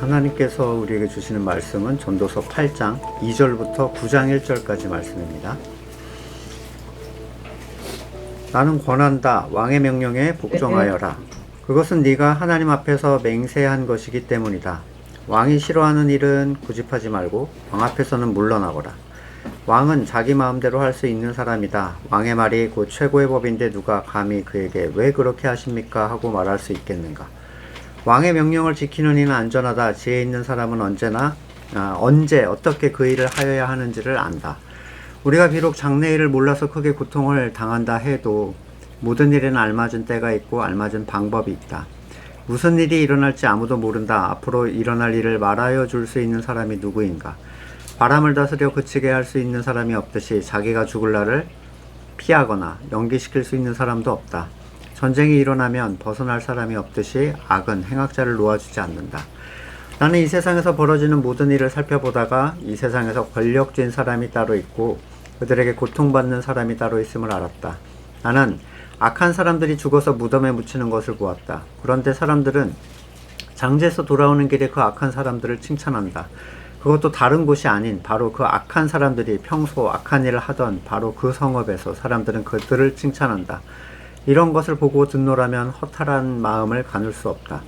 하나님께서 우리에게 주시는 말씀은 전도서 8장 2절부터 9장 1절까지 말씀입니다. 나는 권한다. 왕의 명령에 복종하여라. 그것은 네가 하나님 앞에서 맹세한 것이기 때문이다. 왕이 싫어하는 일은 고집하지 말고 왕 앞에서는 물러나거라. 왕은 자기 마음대로 할 수 있는 사람이다. 왕의 말이 곧 최고의 법인데 누가 감히 그에게 왜 그렇게 하십니까? 하고 말할 수 있겠는가? 왕의 명령을 지키는 이는 안전하다. 지혜 있는 사람은 언제 어떻게 그 일을 하여야 하는지를 안다. 우리가 비록 장래일을 몰라서 크게 고통을 당한다 해도 모든 일에는 알맞은 때가 있고 알맞은 방법이 있다. 무슨 일이 일어날지 아무도 모른다. 앞으로 일어날 일을 말하여 줄 수 있는 사람이 누구인가? 바람을 다스려 그치게 할 수 있는 사람이 없듯이 자기가 죽을 날을 피하거나 연기시킬 수 있는 사람도 없다. 전쟁이 일어나면 벗어날 사람이 없듯이 악은 행악자를 놓아주지 않는다. 나는 이 세상에서 벌어지는 모든 일을 살펴보다가 이 세상에서 권력진 사람이 따로 있고 그들에게 고통받는 사람이 따로 있음을 알았다. 나는 악한 사람들이 죽어서 무덤에 묻히는 것을 보았다. 그런데 사람들은 장제에서 돌아오는 길에 그 악한 사람들을 칭찬한다. 그것도 다른 곳이 아닌 바로 그 악한 사람들이 평소 악한 일을 하던 바로 그 성읍에서 사람들은 그들을 칭찬한다. 이런 것을 보고 듣노라면 허탈한 마음을 가눌 수 없다.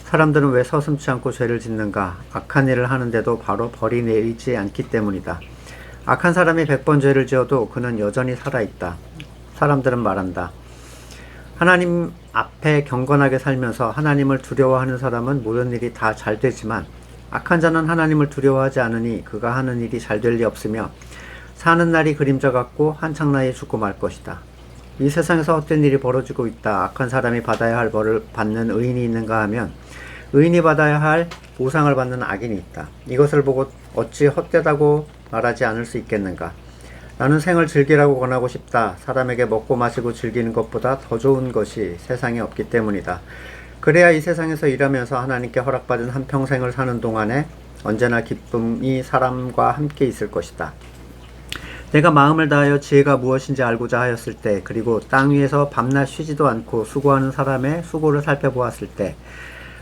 사람들은 왜 서슴지 않고 죄를 짓는가? 악한 일을 하는데도 바로 벌이 내리지 않기 때문이다. 악한 사람이 100번 죄를 지어도 그는 여전히 살아있다. 사람들은 말한다. 하나님 앞에 경건하게 살면서 하나님을 두려워하는 사람은 모든 일이 다 잘 되지만 악한 자는 하나님을 두려워하지 않으니 그가 하는 일이 잘 될 리 없으며 사는 날이 그림자 같고 한창 나이에 죽고 말 것이다. 이 세상에서 헛된 일이 벌어지고 있다. 악한 사람이 받아야 할 벌을 받는 의인이 있는가 하면 의인이 받아야 할 보상을 받는 악인이 있다. 이것을 보고 어찌 헛되다고 말하지 않을 수 있겠는가? 나는 생을 즐기라고 권하고 싶다. 사람에게 먹고 마시고 즐기는 것보다 더 좋은 것이 세상에 없기 때문이다. 그래야 이 세상에서 일하면서 하나님께 허락받은 한평생을 사는 동안에 언제나 기쁨이 사람과 함께 있을 것이다. 내가 마음을 다하여 지혜가 무엇인지 알고자 하였을 때, 그리고 땅 위에서 밤낮 쉬지도 않고 수고하는 사람의 수고를 살펴보았을 때,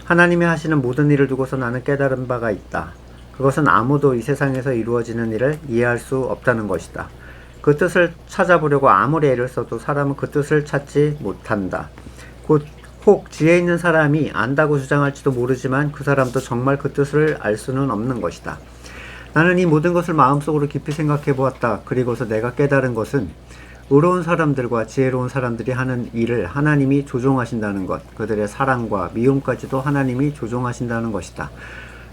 하나님이 하시는 모든 일을 두고서 나는 깨달은 바가 있다. 그것은 아무도 이 세상에서 이루어지는 일을 이해할 수 없다는 것이다. 그 뜻을 찾아보려고 아무리 애를 써도 사람은 그 뜻을 찾지 못한다. 혹 지혜 있는 사람이 안다고 주장할지도 모르지만 그 사람도 정말 그 뜻을 알 수는 없는 것이다. 나는 이 모든 것을 마음속으로 깊이 생각해 보았다. 그리고서 내가 깨달은 것은 의로운 사람들과 지혜로운 사람들이 하는 일을 하나님이 조종하신다는 것, 그들의 사랑과 미움까지도 하나님이 조종하신다는 것이다.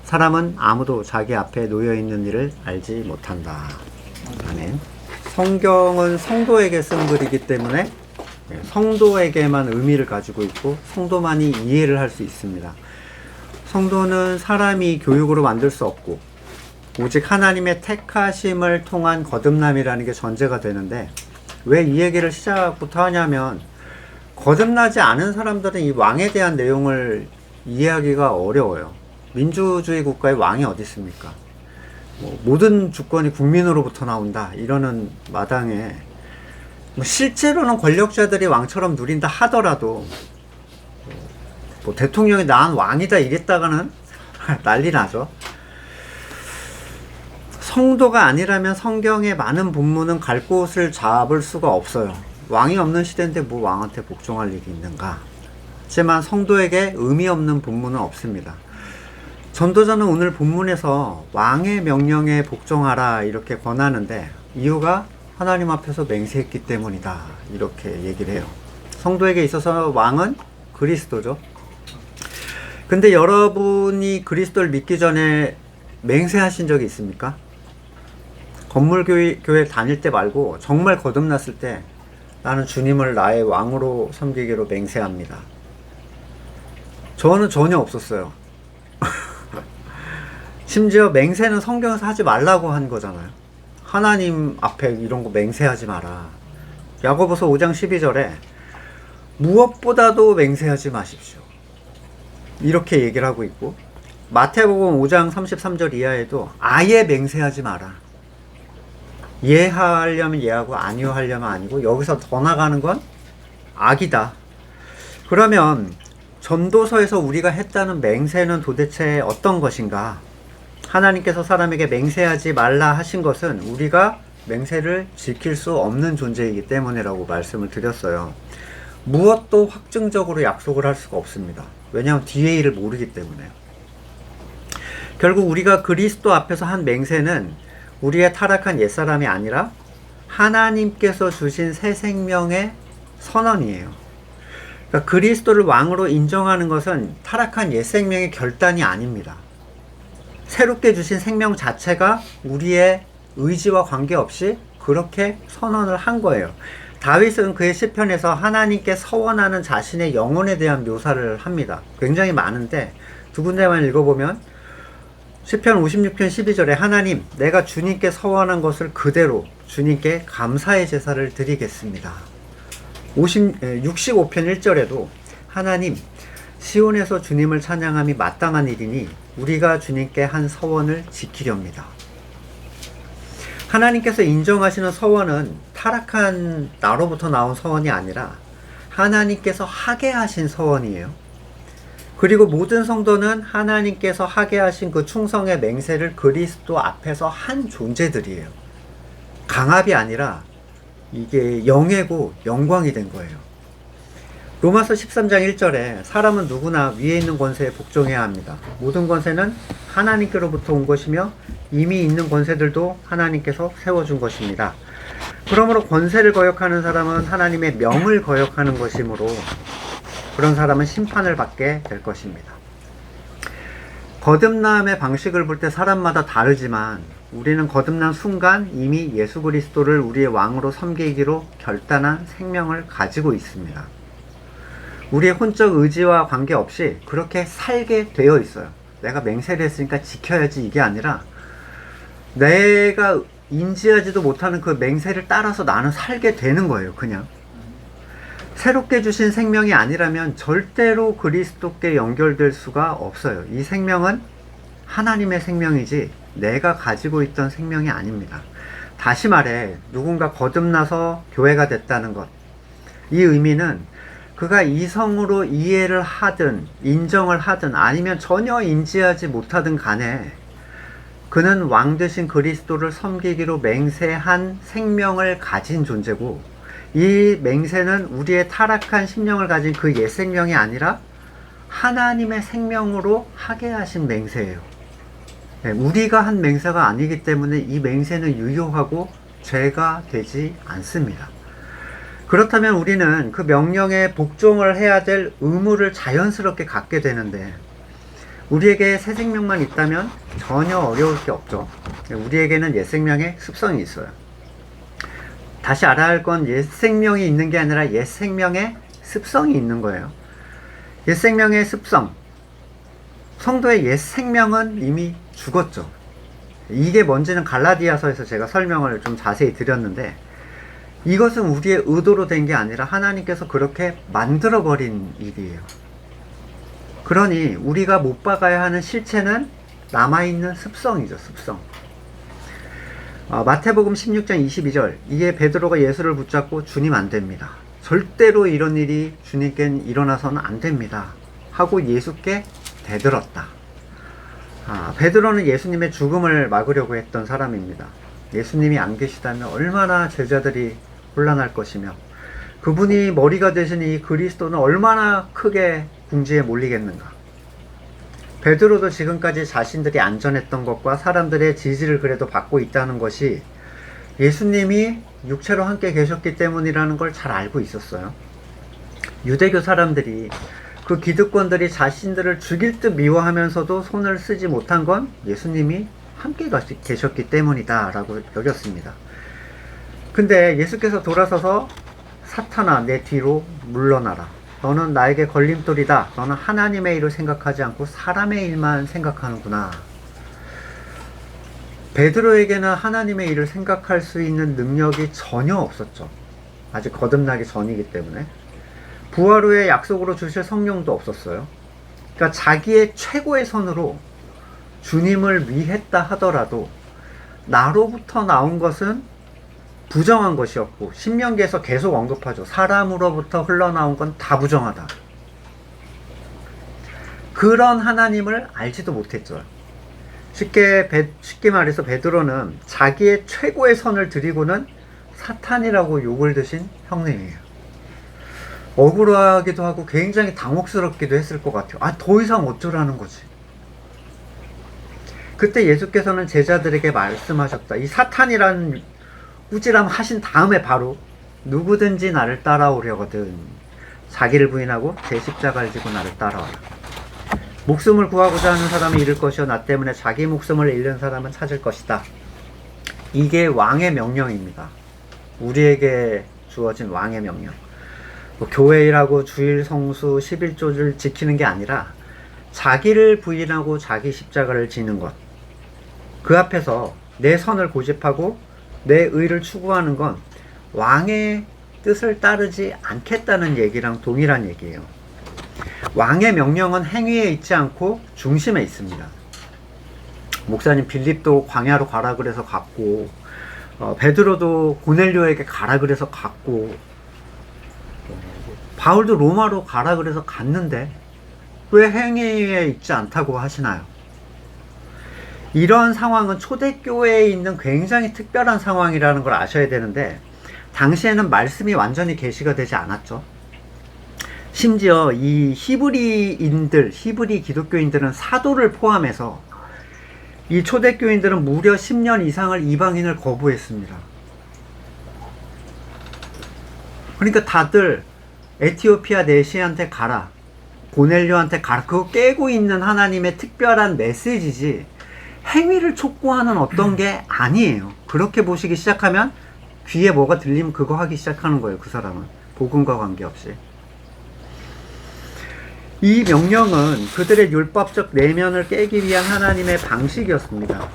사람은 아무도 자기 앞에 놓여있는 일을 알지 못한다. 아멘. 성경은 성도에게 쓴 글이기 때문에 성도에게만 의미를 가지고 있고 성도만이 이해를 할 수 있습니다. 성도는 사람이 교육으로 만들 수 없고 오직 하나님의 택하심을 통한 거듭남이라는 게 전제가 되는데 왜 이 얘기를 시작부터 하냐면 거듭나지 않은 사람들은 이 왕에 대한 내용을 이해하기가 어려워요. 민주주의 국가에 왕이 어디 있습니까? 모든 주권이 국민으로부터 나온다 이러는 마당에 실제로는 권력자들이 왕처럼 누린다 하더라도 대통령이 난 왕이다 이랬다가는 난리 나죠. 성도가 아니라면 성경의 많은 본문은 갈 곳을 잡을 수가 없어요. 왕이 없는 시대인데 뭐 왕한테 복종할 일이 있는가? 하지만 성도에게 의미 없는 본문은 없습니다. 전도자는 오늘 본문에서 왕의 명령에 복종하라 이렇게 권하는데 이유가 하나님 앞에서 맹세했기 때문이다 이렇게 얘기를 해요. 성도에게 있어서 왕은 그리스도죠. 근데 여러분이 그리스도를 믿기 전에 맹세하신 적이 있습니까? 건물교회 다닐 때 말고 정말 거듭났을 때 나는 주님을 나의 왕으로 섬기기로 맹세합니다. 저는 전혀 없었어요. 심지어 맹세는 성경에서 하지 말라고 한 거잖아요. 하나님 앞에 이런 거 맹세하지 마라. 야고보서 5장 12절에 무엇보다도 맹세하지 마십시오. 이렇게 얘기를 하고 있고 마태복음 5장 33절 이하에도 아예 맹세하지 마라. 예하려면 예하고 아니하려면 아니고 여기서 더 나가는 건 악이다. 그러면 전도서에서 우리가 했다는 맹세는 도대체 어떤 것인가? 하나님께서 사람에게 맹세하지 말라 하신 것은 우리가 맹세를 지킬 수 없는 존재이기 때문이라고 말씀을 드렸어요. 무엇도 확증적으로 약속을 할 수가 없습니다. 왜냐하면 뒤의 일을 모르기 때문에요. 결국 우리가 그리스도 앞에서 한 맹세는 우리의 타락한 옛사람이 아니라 하나님께서 주신 새 생명의 선언이에요. 그러니까 그리스도를 왕으로 인정하는 것은 타락한 옛 생명의 결단이 아닙니다. 새롭게 주신 생명 자체가 우리의 의지와 관계없이 그렇게 선언을 한 거예요. 다윗은 그의 시편에서 하나님께 서원하는 자신의 영혼에 대한 묘사를 합니다. 굉장히 많은데 두 군데만 읽어보면 시편 56편 12절에 하나님, 내가 주님께 서원한 것을 그대로 주님께 감사의 제사를 드리겠습니다. 65편 1절에도 하나님, 시온에서 주님을 찬양함이 마땅한 일이니 우리가 주님께 한 서원을 지키렵니다. 하나님께서 인정하시는 서원은 타락한 나로부터 나온 서원이 아니라 하나님께서 하게 하신 서원이에요. 그리고 모든 성도는 하나님께서 하게 하신 그 충성의 맹세를 그리스도 앞에서 한 존재들이에요. 강압이 아니라 이게 영예고 영광이 된 거예요. 로마서 13장 1절에 사람은 누구나 위에 있는 권세에 복종해야 합니다. 모든 권세는 하나님께로부터 온 것이며 이미 있는 권세들도 하나님께서 세워준 것입니다. 그러므로 권세를 거역하는 사람은 하나님의 명을 거역하는 것이므로 그런 사람은 심판을 받게 될 것입니다. 거듭남의 방식을 볼 때 사람마다 다르지만 우리는 거듭난 순간 이미 예수 그리스도를 우리의 왕으로 섬기기로 결단한 생명을 가지고 있습니다. 우리의 혼적 의지와 관계없이 그렇게 살게 되어 있어요. 내가 맹세를 했으니까 지켜야지 이게 아니라 내가 인지하지도 못하는 그 맹세를 따라서 나는 살게 되는 거예요. 그냥 새롭게 주신 생명이 아니라면 절대로 그리스도께 연결될 수가 없어요. 이 생명은 하나님의 생명이지 내가 가지고 있던 생명이 아닙니다. 다시 말해 누군가 거듭나서 교회가 됐다는 것, 이 의미는 그가 이성으로 이해를 하든 인정을 하든 아니면 전혀 인지하지 못하든 간에 그는 왕 되신 그리스도를 섬기기로 맹세한 생명을 가진 존재고, 이 맹세는 우리의 타락한 심령을 가진 그 옛 생명이 아니라 하나님의 생명으로 하게 하신 맹세예요. 우리가 한 맹세가 아니기 때문에 이 맹세는 유효하고 죄가 되지 않습니다. 그렇다면 우리는 그 명령에 복종을 해야 될 의무를 자연스럽게 갖게 되는데, 우리에게 새 생명만 있다면 전혀 어려울 게 없죠. 우리에게는 옛 생명의 습성이 있어요. 다시 알아야 할 건 옛 생명이 있는 게 아니라 옛 생명의 습성이 있는 거예요. 옛 생명의 습성, 성도의 옛 생명은 이미 죽었죠. 이게 뭔지는 갈라디아서에서 제가 설명을 좀 자세히 드렸는데, 이것은 우리의 의도로 된 게 아니라 하나님께서 그렇게 만들어버린 일이에요. 그러니 우리가 못 박아야 하는 실체는 남아있는 습성이죠. 습성. 마태복음 16장 22절, 이에 베드로가 예수를 붙잡고 주님 안 됩니다, 절대로 이런 일이 주님께는 일어나서는 안 됩니다 하고 예수께 대들었다. 베드로는 예수님의 죽음을 막으려고 했던 사람입니다. 예수님이 안 계시다면 얼마나 제자들이 혼란할 것이며 그분이 머리가 되신 이 그리스도는 얼마나 크게 궁지에 몰리겠는가. 베드로도 지금까지 자신들이 안전했던 것과 사람들의 지지를 그래도 받고 있다는 것이 예수님이 육체로 함께 계셨기 때문이라는 걸 잘 알고 있었어요. 유대교 사람들이, 그 기득권들이 자신들을 죽일 듯 미워하면서도 손을 쓰지 못한 건 예수님이 함께 계셨기 때문이다 라고 여겼습니다. 근데 예수께서 돌아서서 사탄아 내 뒤로 물러나라, 너는 나에게 걸림돌이다, 너는 하나님의 일을 생각하지 않고 사람의 일만 생각하는구나. 베드로에게는 하나님의 일을 생각할 수 있는 능력이 전혀 없었죠. 아직 거듭나기 전이기 때문에. 부활 후에 약속으로 주실 성령도 없었어요. 그러니까 자기의 최고의 선으로 주님을 위했다 하더라도 나로부터 나온 것은 부정한 것이었고, 신명기에서 계속 언급하죠. 사람으로부터 흘러나온 건 다 부정하다. 그런 하나님을 알지도 못했죠. 쉽게 말해서 베드로는 자기의 최고의 선을 드리고는 사탄이라고 욕을 드신 형님이에요. 억울하기도 하고 굉장히 당혹스럽기도 했을 것 같아요. 더 이상 어쩌라는 거지. 그때 예수께서는 제자들에게 말씀하셨다. 이 사탄이라는 꾸지람 하신 다음에 바로 누구든지 나를 따라오려거든 자기를 부인하고 제 십자가를 지고 나를 따라와라. 목숨을 구하고자 하는 사람이 잃을 것이요 나 때문에 자기 목숨을 잃는 사람은 찾을 것이다. 이게 왕의 명령입니다. 우리에게 주어진 왕의 명령. 교회 일하고 주일 성수 11조를 지키는 게 아니라 자기를 부인하고 자기 십자가를 지는 것. 그 앞에서 내 선을 고집하고 내 의를 추구하는 건 왕의 뜻을 따르지 않겠다는 얘기랑 동일한 얘기예요. 왕의 명령은 행위에 있지 않고 중심에 있습니다. 목사님 빌립도 광야로 가라 그래서 갔고, 베드로도 고넬료에게 가라 그래서 갔고, 바울도 로마로 가라 그래서 갔는데 왜 행위에 있지 않다고 하시나요? 이런 상황은 초대교회에 있는 굉장히 특별한 상황이라는 걸 아셔야 되는데, 당시에는 말씀이 완전히 계시가 되지 않았죠. 심지어 이 히브리 기독교인들은 사도를 포함해서 이 초대교인들은 무려 10년 이상을 이방인을 거부했습니다. 그러니까 다들 에티오피아 내시한테 가라, 고넬료한테 가라, 그거 깨고 있는 하나님의 특별한 메시지지 행위를 촉구하는 어떤 게 아니에요. 그렇게 보시기 시작하면 귀에 뭐가 들리면 그거 하기 시작하는 거예요. 그 사람은 복음과 관계없이. 이 명령은 그들의 율법적 내면을 깨기 위한 하나님의 방식이었습니다.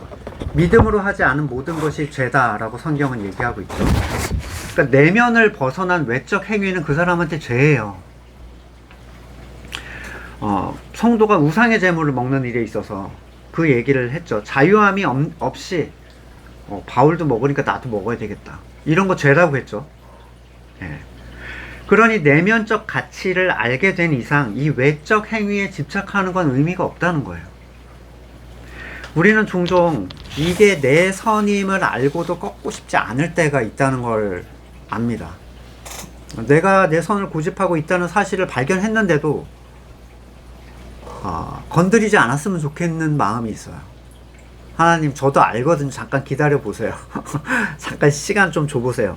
믿음으로 하지 않은 모든 것이 죄다라고 성경은 얘기하고 있죠. 그러니까 내면을 벗어난 외적 행위는 그 사람한테 죄예요. 성도가 우상의 제물을 먹는 일에 있어서 그 얘기를 했죠. 자유함이 없이 바울도 먹으니까 나도 먹어야 되겠다, 이런 거 죄라고 했죠. 예. 그러니 내면적 가치를 알게 된 이상 이 외적 행위에 집착하는 건 의미가 없다는 거예요. 우리는 종종 이게 내 선임을 알고도 꺾고 싶지 않을 때가 있다는 걸 압니다. 내가 내 선을 고집하고 있다는 사실을 발견했는데도 건드리지 않았으면 좋겠는 마음이 있어요. 하나님, 저도 알거든요. 잠깐 기다려 보세요. 잠깐 시간 좀 줘보세요.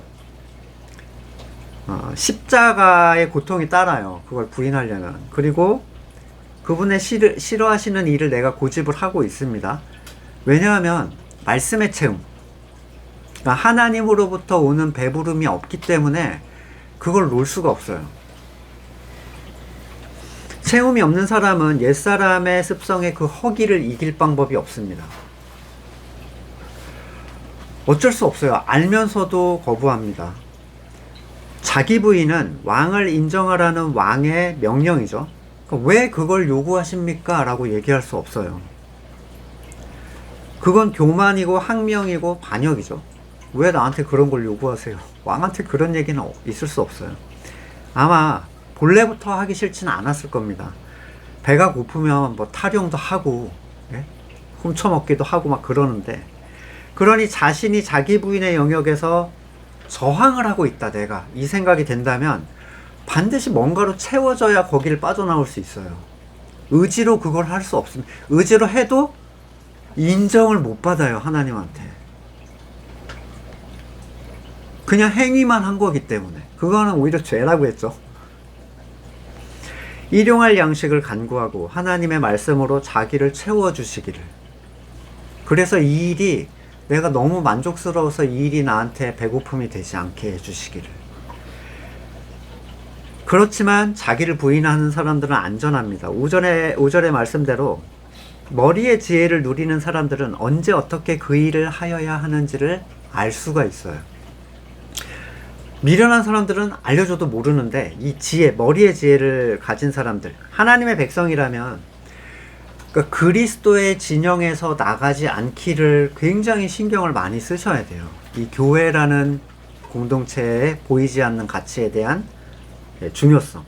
십자가의 고통이 따라요. 그걸 부인하려면. 그리고 그분의 싫어하시는 일을 내가 고집을 하고 있습니다. 왜냐하면 말씀의 채움, 그러니까 하나님으로부터 오는 배부름이 없기 때문에 그걸 놓을 수가 없어요. 채움이 없는 사람은 옛사람의 습성의 그 허기를 이길 방법이 없습니다. 어쩔 수 없어요. 알면서도 거부합니다. 자기 부인은 왕을 인정하라는 왕의 명령이죠. 그러니까 왜 그걸 요구하십니까? 라고 얘기할 수 없어요. 그건 교만이고 항명이고 반역이죠. 왜 나한테 그런 걸 요구하세요? 왕한테 그런 얘기는 있을 수 없어요. 아마 본래부터 하기 싫지는 않았을 겁니다. 배가 고프면 뭐 타령도 하고, 예? 훔쳐먹기도 하고 막 그러는데, 그러니 자신이 자기 부인의 영역에서 저항을 하고 있다, 내가 이 생각이 된다면 반드시 뭔가로 채워져야 거기를 빠져나올 수 있어요. 의지로 그걸 할 수 없습니다. 의지로 해도 인정을 못 받아요, 하나님한테. 그냥 행위만 한 거기 때문에. 그거는 오히려 죄라고 했죠. 일용할 양식을 간구하고 하나님의 말씀으로 자기를 채워주시기를. 그래서 이 일이 내가 너무 만족스러워서 이 일이 나한테 배고픔이 되지 않게 해주시기를. 그렇지만 자기를 부인하는 사람들은 안전합니다. 오전의 말씀대로 머리의 지혜를 누리는 사람들은 언제 어떻게 그 일을 하여야 하는지를 알 수가 있어요. 미련한 사람들은 알려줘도 모르는데 이 지혜, 머리의 지혜를 가진 사람들, 하나님의 백성이라면 그러니까 그리스도의 진영에서 나가지 않기를 굉장히 신경을 많이 쓰셔야 돼요. 이 교회라는 공동체에 보이지 않는 가치에 대한 중요성.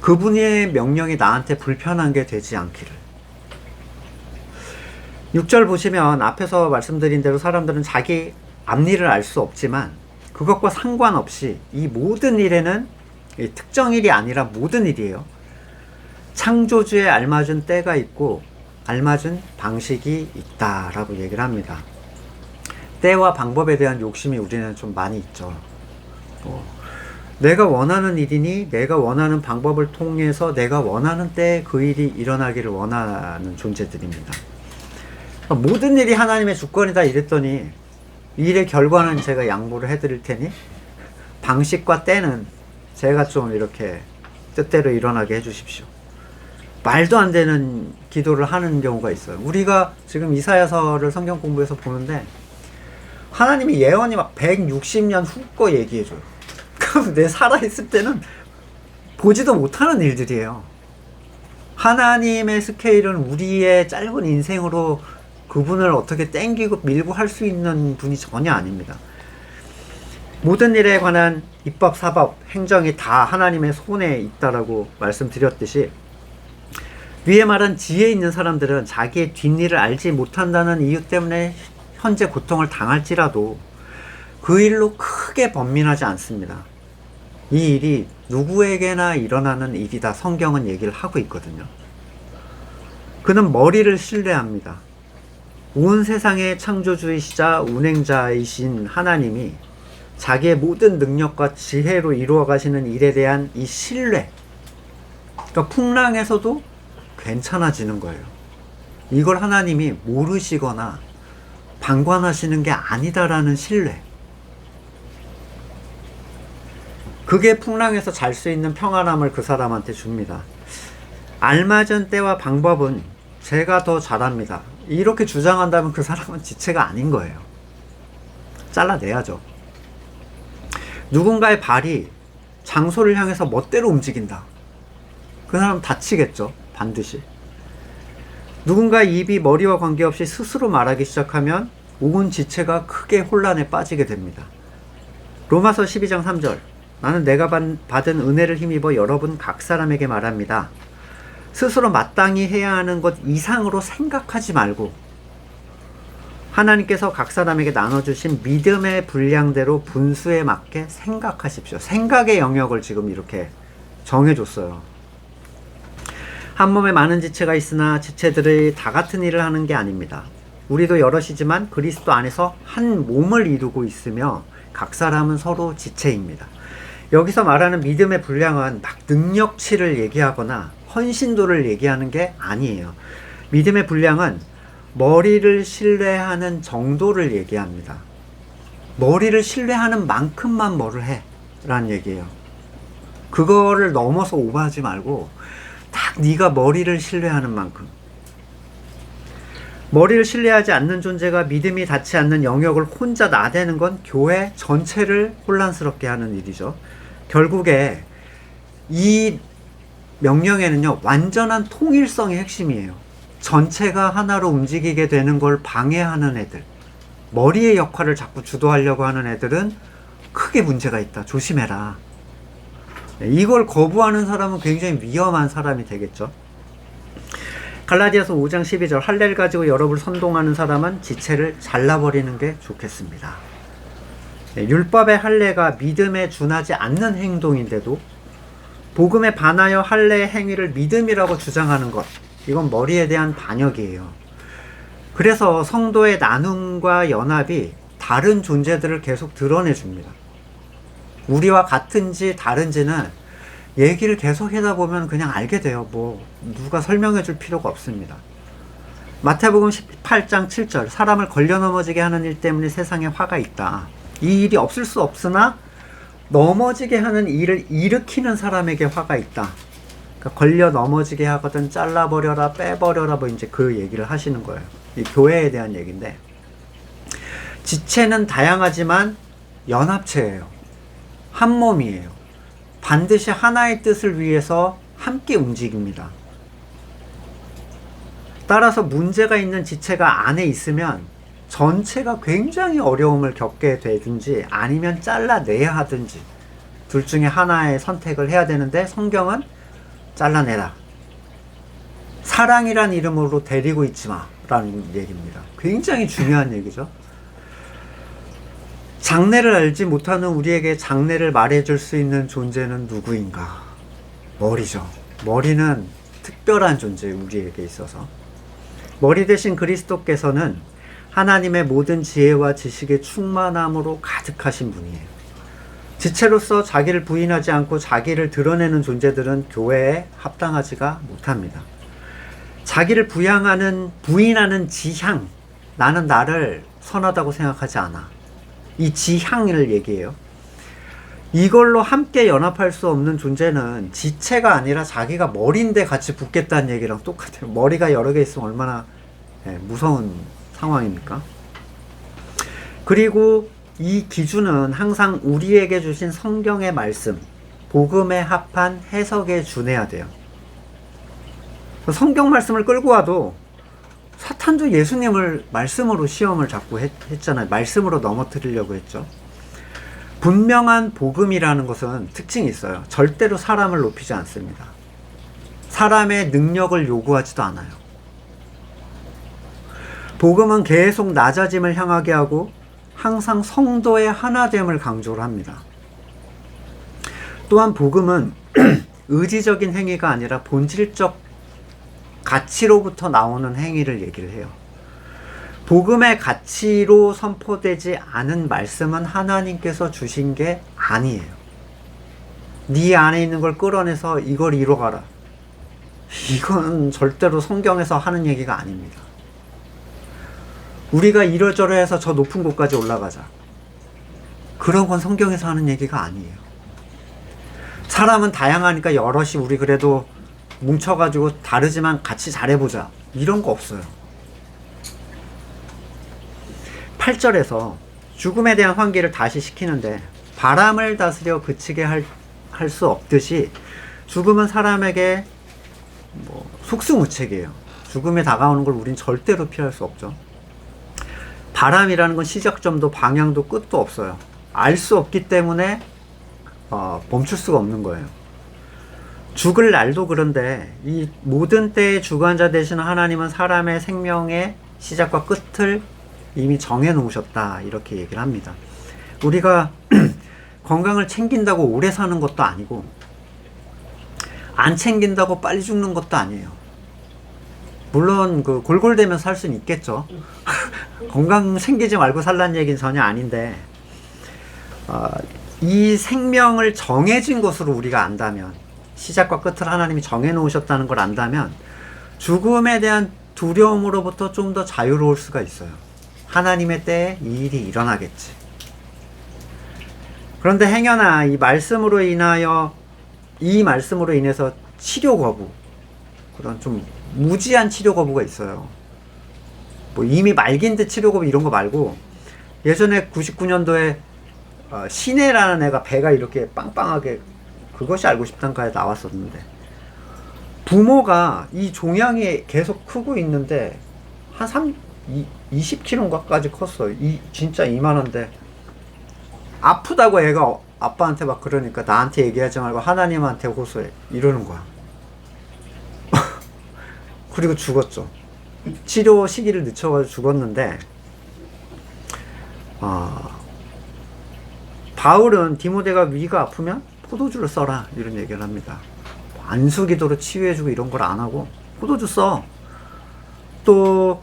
그분의 명령이 나한테 불편한 게 되지 않기를. 6절 보시면 앞에서 말씀드린 대로 사람들은 자기 앞일을 알 수 없지만 그것과 상관없이 이 모든 일에는 특정 일이 아니라 모든 일이에요. 창조주에 알맞은 때가 있고 알맞은 방식이 있다라고 얘기를 합니다. 때와 방법에 대한 욕심이 우리는 좀 많이 있죠. 내가 원하는 일이니 내가 원하는 방법을 통해서 내가 원하는 때에 그 일이 일어나기를 원하는 존재들입니다. 모든 일이 하나님의 주권이다 이랬더니 일의 결과는 제가 양보를 해드릴 테니 방식과 때는 제가 좀 이렇게 뜻대로 일어나게 해주십시오. 말도 안 되는 기도를 하는 경우가 있어요. 우리가 지금 이사야서를 성경 공부해서 보는데 하나님이 예언이 막 160년 후 거 얘기해줘요. 그럼 내 살아있을 때는 보지도 못하는 일들이에요. 하나님의 스케일은 우리의 짧은 인생으로 그분을 어떻게 땡기고 밀고 할 수 있는 분이 전혀 아닙니다. 모든 일에 관한 입법, 사법, 행정이 다 하나님의 손에 있다라고 말씀드렸듯이 위에 말한 지혜 있는 사람들은 자기의 뒷일을 알지 못한다는 이유 때문에 현재 고통을 당할지라도 그 일로 크게 번민하지 않습니다. 이 일이 누구에게나 일어나는 일이다. 성경은 얘기를 하고 있거든요. 그는 머리를 신뢰합니다. 온 세상의 창조주이시자 운행자이신 하나님이 자기의 모든 능력과 지혜로 이루어 가시는 일에 대한 이 신뢰, 그러니까 풍랑에서도 괜찮아지는 거예요. 이걸 하나님이 모르시거나 방관하시는 게 아니다라는 신뢰. 그게 풍랑에서 잘 수 있는 평안함을 그 사람한테 줍니다. 알맞은 때와 방법은 제가 더 잘합니다. 이렇게 주장한다면 그 사람은 지체가 아닌 거예요. 잘라내야죠. 누군가의 발이 장소를 향해서 멋대로 움직인다. 그 사람 다치겠죠. 반드시. 누군가의 입이 머리와 관계없이 스스로 말하기 시작하면 온 지체가 크게 혼란에 빠지게 됩니다. 로마서 12장 3절. 나는 내가 받은 은혜를 힘입어 여러분 각 사람에게 말합니다. 스스로 마땅히 해야 하는 것 이상으로 생각하지 말고 하나님께서 각 사람에게 나눠주신 믿음의 분량대로 분수에 맞게 생각하십시오. 생각의 영역을 지금 이렇게 정해줬어요. 한 몸에 많은 지체가 있으나 지체들이 다 같은 일을 하는 게 아닙니다. 우리도 여럿이지만 그리스도 안에서 한 몸을 이루고 있으며 각 사람은 서로 지체입니다. 여기서 말하는 믿음의 분량은 막 능력치를 얘기하거나 헌신도를 얘기하는 게 아니에요. 믿음의 분량은 머리를 신뢰하는 정도를 얘기합니다. 머리를 신뢰하는 만큼만 뭐를 해 라는 얘기예요. 그거를 넘어서 오버하지 말고 딱 네가 머리를 신뢰하는 만큼. 머리를 신뢰하지 않는 존재가 믿음이 닿지 않는 영역을 혼자 나대는 건 교회 전체를 혼란스럽게 하는 일이죠. 결국에 이 명령에는요, 완전한 통일성이 핵심이에요. 전체가 하나로 움직이게 되는 걸 방해하는 애들, 머리의 역할을 자꾸 주도하려고 하는 애들은 크게 문제가 있다. 조심해라. 이걸 거부하는 사람은 굉장히 위험한 사람이 되겠죠. 갈라디아서 5장 12절. 할례를 가지고 여러분을 선동하는 사람은 지체를 잘라버리는 게 좋겠습니다. 율법의 할례가 믿음에 준하지 않는 행동인데도 복음에 반하여 할례의 행위를 믿음이라고 주장하는 것, 이건 머리에 대한 반역이에요. 그래서 성도의 나눔과 연합이 다른 존재들을 계속 드러내줍니다. 우리와 같은지 다른지는 얘기를 계속 하다 보면 그냥 알게 돼요. 누가 설명해 줄 필요가 없습니다. 마태복음 18장 7절. 사람을 걸려 넘어지게 하는 일 때문에 세상에 화가 있다. 이 일이 없을 수 없으나 넘어지게 하는 일을 일으키는 사람에게 화가 있다. 그러니까 걸려 넘어지게 하거든 잘라버려라, 빼버려라, 이제 그 얘기를 하시는 거예요. 이 교회에 대한 얘기인데, 지체는 다양하지만 연합체예요. 한 몸이에요. 반드시 하나의 뜻을 위해서 함께 움직입니다. 따라서 문제가 있는 지체가 안에 있으면 전체가 굉장히 어려움을 겪게 되든지 아니면 잘라내야 하든지 둘 중에 하나의 선택을 해야 되는데, 성경은 잘라내라. 사랑이란 이름으로 데리고 있지 마 라는 얘기입니다. 굉장히 중요한 얘기죠. 장래를 알지 못하는 우리에게 장래를 말해줄 수 있는 존재는 누구인가? 머리죠. 머리는 특별한 존재예요, 우리에게 있어서. 머리 대신 그리스도께서는 하나님의 모든 지혜와 지식의 충만함으로 가득하신 분이에요. 지체로서 자기를 부인하지 않고 자기를 드러내는 존재들은 교회에 합당하지가 못합니다. 자기를 부인하는 지향, 나는 나를 선하다고 생각하지 않아. 이 지향을 얘기해요. 이걸로 함께 연합할 수 없는 존재는 지체가 아니라 자기가 머리인데 같이 붙겠다는 얘기랑 똑같아요. 머리가 여러 개 있으면 얼마나 무서운 상황입니까? 그리고 이 기준은 항상 우리에게 주신 성경의 말씀, 복음에 합한 해석에 준해야 돼요. 성경 말씀을 끌고 와도 사탄도 예수님을 말씀으로 시험을 자꾸 했잖아요. 말씀으로 넘어뜨리려고 했죠. 분명한 복음이라는 것은 특징이 있어요. 절대로 사람을 높이지 않습니다. 사람의 능력을 요구하지도 않아요. 복음은 계속 낮아짐을 향하게 하고 항상 성도의 하나됨을 강조를 합니다. 또한 복음은 의지적인 행위가 아니라 본질적 가치로부터 나오는 행위를 얘기를 해요. 복음의 가치로 선포되지 않은 말씀은 하나님께서 주신 게 아니에요. 네 안에 있는 걸 끌어내서 이걸 이뤄가라. 이건 절대로 성경에서 하는 얘기가 아닙니다. 우리가 이러저러해서 저 높은 곳까지 올라가자. 그런 건 성경에서 하는 얘기가 아니에요. 사람은 다양하니까 여럿이 우리 그래도 뭉쳐가지고 다르지만 같이 잘해보자. 이런 거 없어요. 8절에서 죽음에 대한 환기를 다시 시키는데 바람을 다스려 그치게 할 수 없듯이 죽음은 사람에게 속수무책이에요. 죽음에 다가오는 걸 우린 절대로 피할 수 없죠. 바람이라는 건 시작점도 방향도 끝도 없어요. 알 수 없기 때문에 멈출 수가 없는 거예요. 죽을 날도 그런데 이 모든 때의 주관자 되시는 하나님은 사람의 생명의 시작과 끝을 이미 정해 놓으셨다, 이렇게 얘기를 합니다. 우리가 건강을 챙긴다고 오래 사는 것도 아니고 안 챙긴다고 빨리 죽는 것도 아니에요. 물론 골골대면서 살 수는 있겠죠. 건강 챙기지 말고 살라는 얘기는 전혀 아닌데 이 생명을 정해진 것으로 우리가 안다면, 시작과 끝을 하나님이 정해 놓으셨다는 걸 안다면 죽음에 대한 두려움으로부터 좀 더 자유로울 수가 있어요. 하나님의 때에 이 일이 일어나겠지. 그런데 행여나 이 말씀으로 인해서 치료 거부, 그런 좀 무지한 치료 거부가 있어요. 이미 말긴 듯 치료 거부 이런 거 말고, 예전에 99년도에 신혜라는 애가 배가 이렇게 빵빵하게, 그것이 알고 싶단가에 나왔었는데, 부모가 이 종양이 계속 크고 있는데 한 20kg인가까지 컸어요. 진짜 이만한데 아프다고 애가 아빠한테 막 그러니까 나한테 얘기하지 말고 하나님한테 호소해, 이러는 거야. 그리고 죽었죠. 치료 시기를 늦춰가지고 죽었는데, 바울은 디모데가 위가 아프면 포도주를 써라, 이런 얘기를 합니다. 안수기도로 치유해주고 이런 걸 안 하고 포도주 써. 또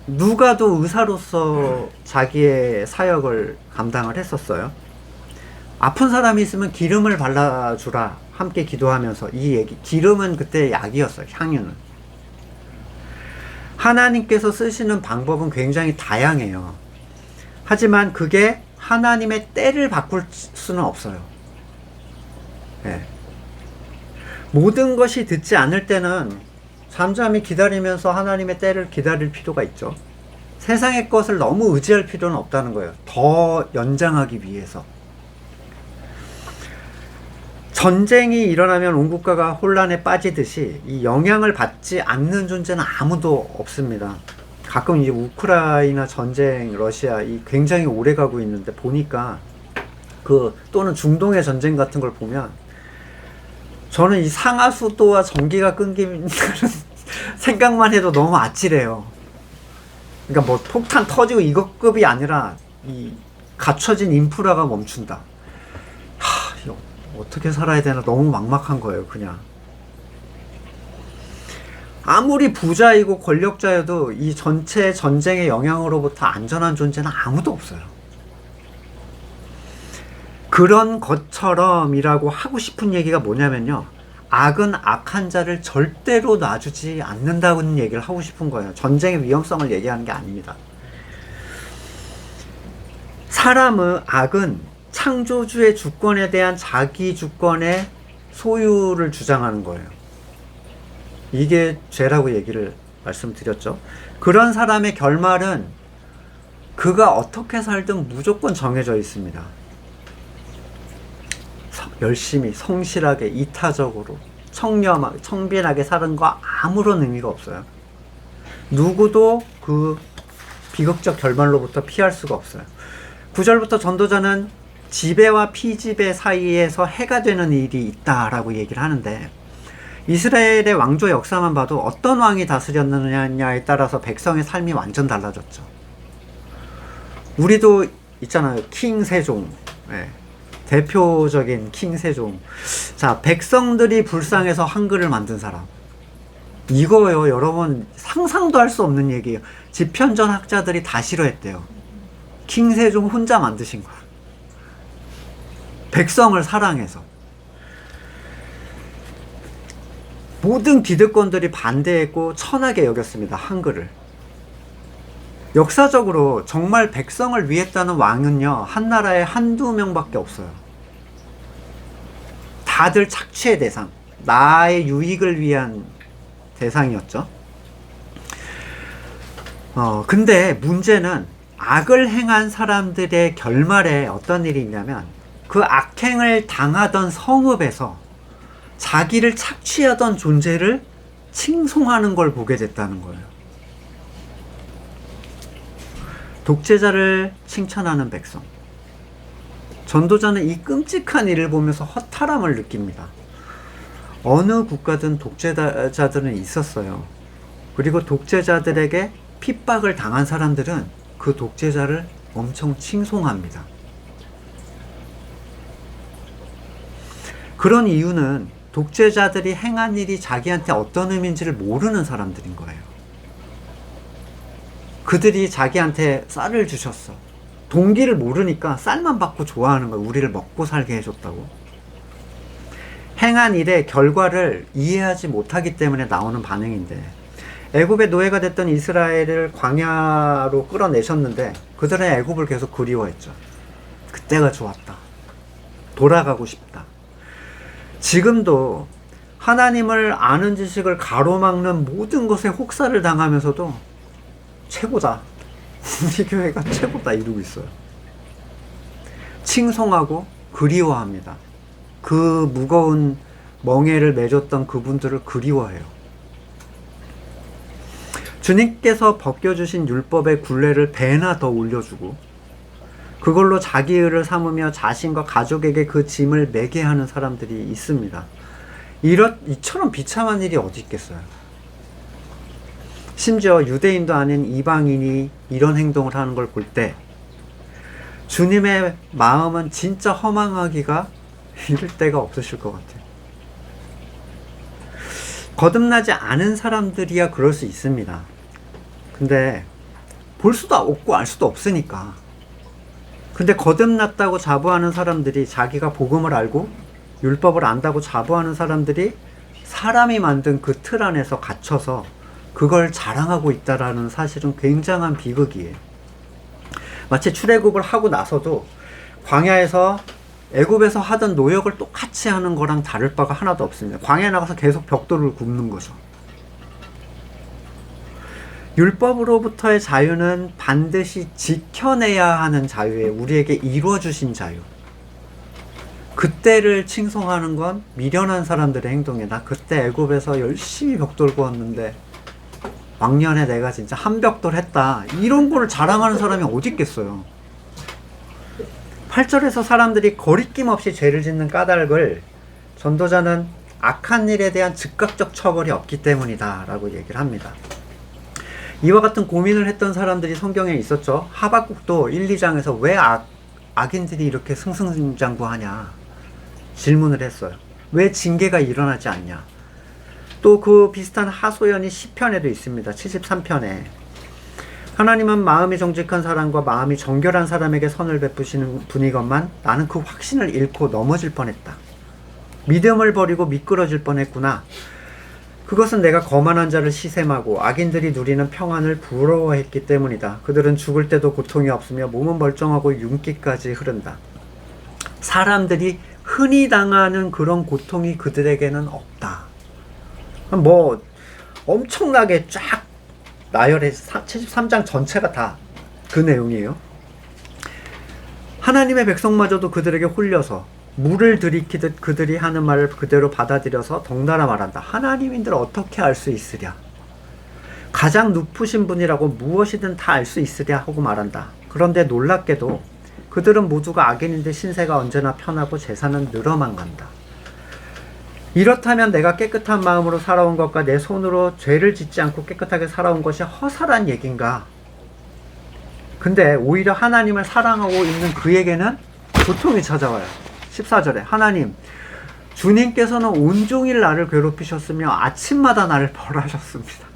누가도 의사로서 자기의 사역을 감당을 했었어요. 아픈 사람이 있으면 기름을 발라주라, 함께 기도하면서. 이 얘기, 기름은 그때 약이었어요. 향유는. 하나님께서 쓰시는 방법은 굉장히 다양해요. 하지만 그게 하나님의 때를 바꿀 수는 없어요. 네. 모든 것이 듣지 않을 때는 잠잠히 기다리면서 하나님의 때를 기다릴 필요가 있죠. 세상의 것을 너무 의지할 필요는 없다는 거예요. 더 연장하기 위해서. 전쟁이 일어나면 온 국가가 혼란에 빠지듯이 이 영향을 받지 않는 존재는 아무도 없습니다. 가끔 이제 우크라이나 전쟁, 러시아 이 굉장히 오래 가고 있는데 보니까 또는 중동의 전쟁 같은 걸 보면 저는 이 상하수도와 전기가 끊기는 생각만 해도 너무 아찔해요. 그러니까 뭐 폭탄 터지고 이것급이 아니라 이 갖춰진 인프라가 멈춘다. 이거 어떻게 살아야 되나 너무 막막한 거예요. 그냥 아무리 부자이고 권력자여도 이 전체 전쟁의 영향으로부터 안전한 존재는 아무도 없어요. 그런 것처럼이라고 하고 싶은 얘기가 뭐냐면요, 악은 악한 자를 절대로 놔주지 않는다는 얘기를 하고 싶은 거예요. 전쟁의 위험성을 얘기하는 게 아닙니다. 악은 창조주의 주권에 대한 자기 주권의 소유를 주장하는 거예요. 이게 죄라고 얘기를 말씀드렸죠. 그런 사람의 결말은 그가 어떻게 살든 무조건 정해져 있습니다. 열심히 성실하게 이타적으로 청빈하게 사는 거 아무런 의미가 없어요. 누구도 그 비극적 결말로부터 피할 수가 없어요. 9절부터 전도자는 지배와 피지배 사이에서 해가 되는 일이 있다라고 얘기를 하는데, 이스라엘의 왕조 역사만 봐도 어떤 왕이 다스렸느냐에 따라서 백성의 삶이 완전 달라졌죠. 우리도 있잖아요. 킹 세종. 네. 대표적인 킹 세종. 자, 백성들이 불쌍해서 한글을 만든 사람. 이거요, 여러분, 상상도 할 수 없는 얘기예요. 집현전 학자들이 다 싫어했대요. 킹 세종 혼자 만드신 거야. 백성을 사랑해서. 모든 기득권들이 반대했고 천하게 여겼습니다. 한글을. 역사적으로 정말 백성을 위했다는 왕은요, 한 나라에 한두 명밖에 없어요. 다들 착취의 대상, 나의 유익을 위한 대상이었죠. 근데 문제는 악을 행한 사람들의 결말에 어떤 일이 있냐면, 그 악행을 당하던 성읍에서 자기를 착취하던 존재를 칭송하는 걸 보게 됐다는 거예요. 독재자를 칭찬하는 백성. 전도자는 이 끔찍한 일을 보면서 허탈함을 느낍니다. 어느 국가든 독재자들은 있었어요. 그리고 독재자들에게 핍박을 당한 사람들은 그 독재자를 엄청 칭송합니다. 그런 이유는 독재자들이 행한 일이 자기한테 어떤 의미인지를 모르는 사람들인 거예요. 그들이 자기한테 쌀을 주셨어. 동기를 모르니까 쌀만 받고 좋아하는 거예요. 우리를 먹고 살게 해줬다고. 행한 일의 결과를 이해하지 못하기 때문에 나오는 반응인데, 애굽의 노예가 됐던 이스라엘을 광야로 끌어내셨는데 그들은 애굽을 계속 그리워했죠. 그때가 좋았다. 돌아가고 싶다. 지금도 하나님을 아는 지식을 가로막는 모든 것에 혹사를 당하면서도 최고다. 우리 교회가 최고다 이러고 있어요. 칭송하고 그리워합니다. 그 무거운 멍에를 매줬던 그분들을 그리워해요. 주님께서 벗겨주신 율법의 굴레를 배나 더 올려주고 그걸로 자기 의를 삼으며 자신과 가족에게 그 짐을 매게 하는 사람들이 있습니다. 이처럼 비참한 일이 어디 있겠어요. 심지어 유대인도 아닌 이방인이 이런 행동을 하는 걸 볼 때 주님의 마음은 진짜 허망하기가 이를 데가 없으실 것 같아요. 거듭나지 않은 사람들이야 그럴 수 있습니다. 근데 볼 수도 없고 알 수도 없으니까. 근데 거듭났다고 자부하는 사람들이, 자기가 복음을 알고 율법을 안다고 자부하는 사람들이 사람이 만든 그 틀 안에서 갇혀서 그걸 자랑하고 있다라는 사실은 굉장한 비극이에요. 마치 출애굽을 하고 나서도 광야에서 애굽에서 하던 노역을 똑같이 하는 거랑 다를 바가 하나도 없습니다. 광야에 나가서 계속 벽돌을 굽는 거죠. 율법으로부터의 자유는 반드시 지켜내야 하는 자유예요. 우리에게 이루어주신 자유. 그때를 칭송하는 건 미련한 사람들의 행동이에요. 나 그때 애굽에서 열심히 벽돌 구웠는데 왕년에 내가 진짜 한 벽돌 했다. 이런 거를 자랑하는 사람이 어디 있겠어요. 8절에서 사람들이 거리낌 없이 죄를 짓는 까닭을 전도자는 악한 일에 대한 즉각적 처벌이 없기 때문이다 라고 얘기를 합니다. 이와 같은 고민을 했던 사람들이 성경에 있었죠. 하박국도 1, 2장에서 왜 악인들이 이렇게 승승장구하냐 질문을 했어요. 왜 징계가 일어나지 않냐. 또 그 비슷한 하소연이 시편에도 있습니다. 73편에 하나님은 마음이 정직한 사람과 마음이 정결한 사람에게 선을 베푸시는 분이건만 나는 그 확신을 잃고 넘어질 뻔했다. 믿음을 버리고 미끄러질 뻔했구나. 그것은 내가 거만한 자를 시샘하고 악인들이 누리는 평안을 부러워했기 때문이다. 그들은 죽을 때도 고통이 없으며 몸은 멀쩡하고 윤기까지 흐른다. 사람들이 흔히 당하는 그런 고통이 그들에게는 없다. 뭐 엄청나게 쫙 나열해 73장 전체가 다 그 내용이에요. 하나님의 백성마저도 그들에게 홀려서 물을 들이키듯 그들이 하는 말을 그대로 받아들여서 덩달아 말한다. 하나님인들 어떻게 알 수 있으랴. 가장 높으신 분이라고 무엇이든 다 알 수 있으랴 하고 말한다. 그런데 놀랍게도 그들은 모두가 악인인데 신세가 언제나 편하고 재산은 늘어만 간다. 이렇다면 내가 깨끗한 마음으로 살아온 것과 내 손으로 죄를 짓지 않고 깨끗하게 살아온 것이 허살한 얘긴가? 근데 오히려 하나님을 사랑하고 있는 그에게는 고통이 찾아와요. 14절에 하나님, 주님께서는 온종일 나를 괴롭히셨으며 아침마다 나를 벌하셨습니다.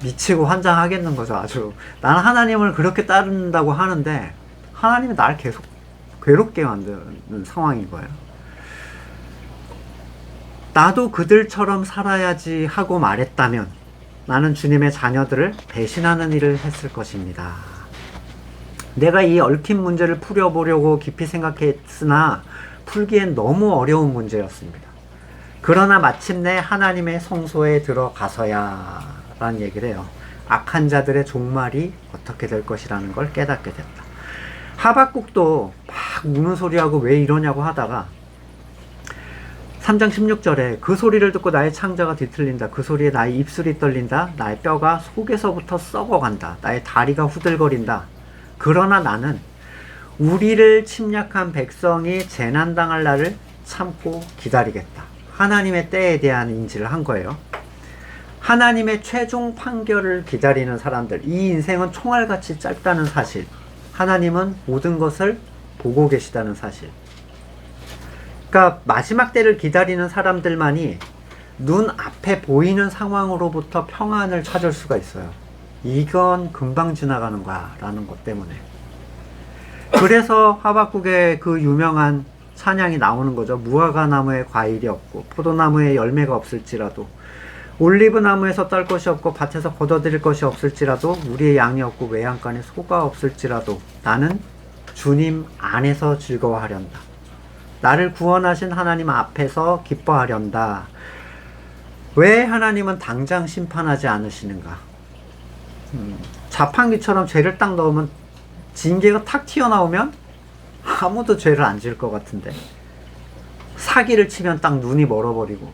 미치고 환장하겠는 거죠. 아주 나는 하나님을 그렇게 따른다고 하는데 하나님이 날 계속 괴롭게 만드는 상황인 거예요. 나도 그들처럼 살아야지 하고 말했다면 나는 주님의 자녀들을 배신하는 일을 했을 것입니다. 내가 이 얽힌 문제를 풀어보려고 깊이 생각했으나 풀기엔 너무 어려운 문제였습니다. 그러나 마침내 하나님의 성소에 들어가서야 라는 얘기를 해요. 악한 자들의 종말이 어떻게 될 것이라는 걸 깨닫게 됐다. 하박국도 막 우는 소리하고 왜 이러냐고 하다가 3장 16절에 그 소리를 듣고 나의 창자가 뒤틀린다. 그 소리에 나의 입술이 떨린다. 나의 뼈가 속에서부터 썩어간다. 나의 다리가 후들거린다. 그러나 나는 우리를 침략한 백성이 재난당할 날을 참고 기다리겠다. 하나님의 때에 대한 인지를 한 거예요. 하나님의 최종 판결을 기다리는 사람들, 이 인생은 총알같이 짧다는 사실, 하나님은 모든 것을 보고 계시다는 사실. 그러니까 마지막 때를 기다리는 사람들만이 눈 앞에 보이는 상황으로부터 평안을 찾을 수가 있어요. 이건 금방 지나가는 거야 라는 것 때문에. 그래서 하박국의 그 유명한 찬양이 나오는 거죠. 무화과 나무에 과일이 없고 포도나무에 열매가 없을지라도, 올리브 나무에서 딸 것이 없고 밭에서 거둬들일 것이 없을지라도, 우리의 양이 없고 외양간에 소가 없을지라도 나는 주님 안에서 즐거워하련다. 나를 구원하신 하나님 앞에서 기뻐하련다. 왜 하나님은 당장 심판하지 않으시는가? 자판기처럼 죄를 딱 넣으면 징계가 탁 튀어나오면 아무도 죄를 안 지을 것 같은데, 사기를 치면 딱 눈이 멀어버리고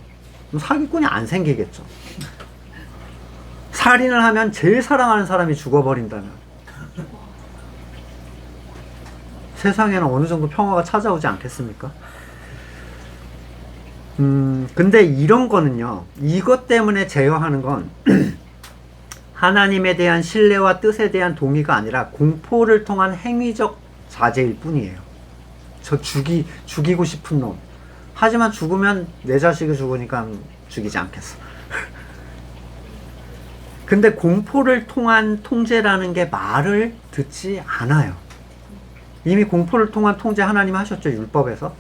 사기꾼이 안 생기겠죠. 살인을 하면 제일 사랑하는 사람이 죽어버린다면 세상에는 어느 정도 평화가 찾아오지 않겠습니까? 근데 이런 거는요, 이것 때문에 제어하는 건 하나님에 대한 신뢰와 뜻에 대한 동의가 아니라 공포를 통한 행위적 자제일 뿐이에요. 저 죽이고 싶은 놈. 하지만 죽으면 내 자식이 죽으니까 죽이지 않겠어. 근데 공포를 통한 통제라는 게 말을 듣지 않아요. 이미 공포를 통한 통제 하나님 하셨죠, 율법에서.